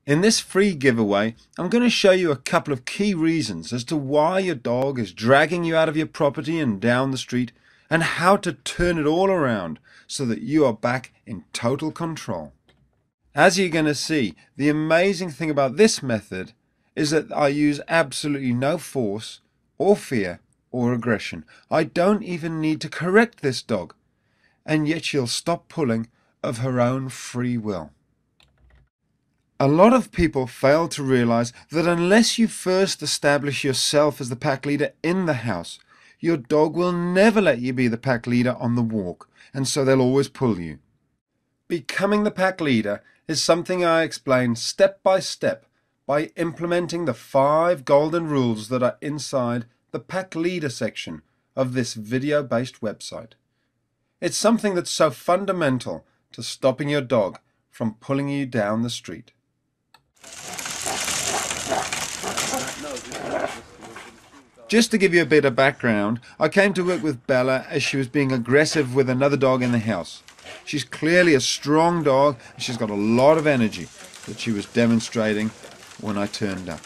In this free giveaway, I'm going to show you a couple of key reasons as to why your dog is dragging you out of your property and down the street, and how to turn it all around so that you are back in total control. As you're going to see, the amazing thing about this method is that I use absolutely no force or fear or aggression. I don't even need to correct this dog, and yet she'll stop pulling of her own free will. A lot of people fail to realize that unless you first establish yourself as the pack leader in the house, your dog will never let you be the pack leader on the walk, and so they'll always pull you. Becoming the pack leader is something I explain step by step by implementing the 5 golden rules that are inside the pack leader section of this video-based website. It's something that's so fundamental to stopping your dog from pulling you down the street. Just to give you a bit of background, I came to work with Bella as she was being aggressive with another dog in the house. She's clearly a strong dog and she's got a lot of energy that she was demonstrating when I turned up.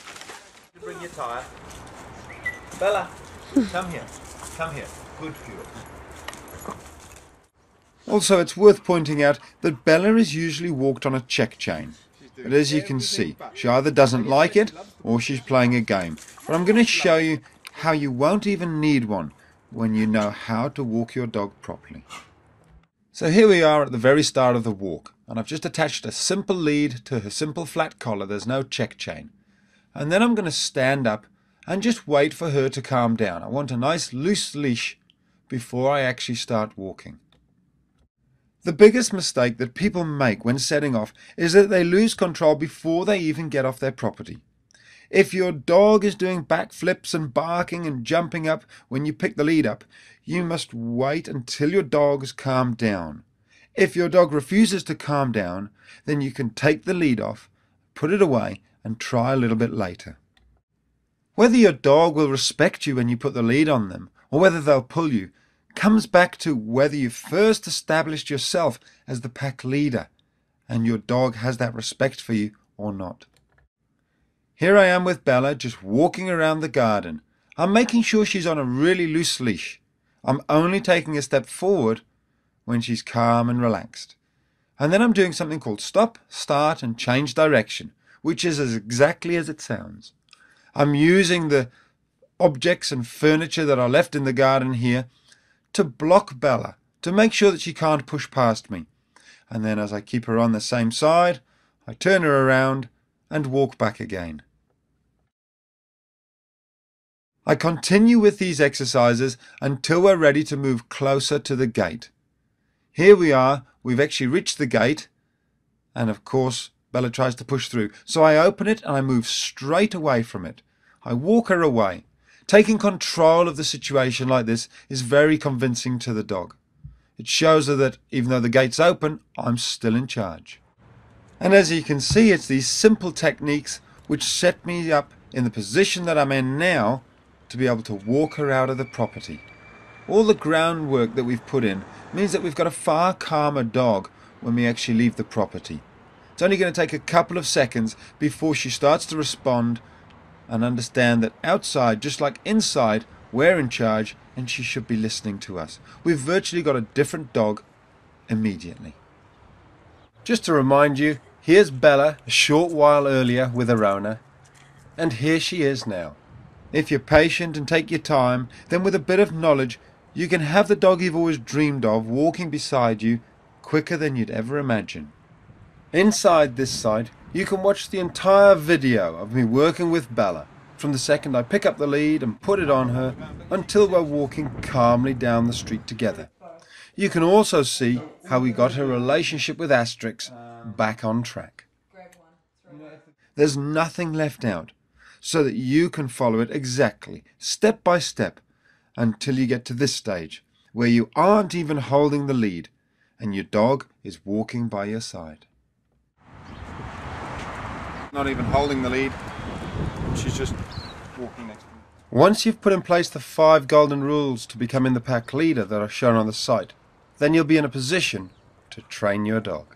Bring your tire. Bella, come here. Come here. Good girl. Also, it's worth pointing out that Bella is usually walked on a check chain. But as you can see, she either doesn't like it or she's playing a game. But I'm going to show you how you won't even need one when you know how to walk your dog properly. So here we are at the very start of the walk, and I've just attached a simple lead to her simple flat collar. There's no check chain. And then I'm going to stand up and just wait for her to calm down. I want a nice loose leash before I actually start walking. The biggest mistake that people make when setting off is that they lose control before they even get off their property. If your dog is doing backflips and barking and jumping up when you pick the lead up, you must wait until your dog has calmed down. If your dog refuses to calm down, then you can take the lead off, put it away, and try a little bit later. Whether your dog will respect you when you put the lead on them, or whether they'll pull you, comes back to whether you first established yourself as the pack leader and your dog has that respect for you or not. Here I am with Bella just walking around the garden. I'm making sure she's on a really loose leash. I'm only taking a step forward when she's calm and relaxed. And then I'm doing something called stop, start and change direction, which is as exactly as it sounds. I'm using the objects and furniture that are left in the garden here to block Bella, to make sure that she can't push past me. And then as I keep her on the same side, I turn her around and walk back again. I continue with these exercises until we're ready to move closer to the gate. Here we are, we've actually reached the gate, and of course Bella tries to push through. So I open it and I move straight away from it. I walk her away. Taking control of the situation like this is very convincing to the dog. It shows her that even though the gate's open, I'm still in charge. And as you can see, it's these simple techniques which set me up in the position that I'm in now to be able to walk her out of the property. All the groundwork that we've put in means that we've got a far calmer dog when we actually leave the property. It's only going to take a couple of seconds before she starts to respond and understand that outside, just like inside, we're in charge and she should be listening to us. We've virtually got a different dog immediately. Just to remind you, here's Bella a short while earlier with her owner, and here she is now. If you're patient and take your time, then with a bit of knowledge, you can have the dog you've always dreamed of walking beside you quicker than you'd ever imagine. Inside this site, you can watch the entire video of me working with Bella, from the second I pick up the lead and put it on her until we're walking calmly down the street together. You can also see how we got her relationship with Asterix back on track. There's nothing left out, so that you can follow it exactly, step by step, until you get to this stage, where you aren't even holding the lead, and your dog is walking by your side. Not even holding the lead, she's just walking next to me. Once you've put in place the 5 golden rules to becoming the pack leader that are shown on the site, then you'll be in a position to train your dog.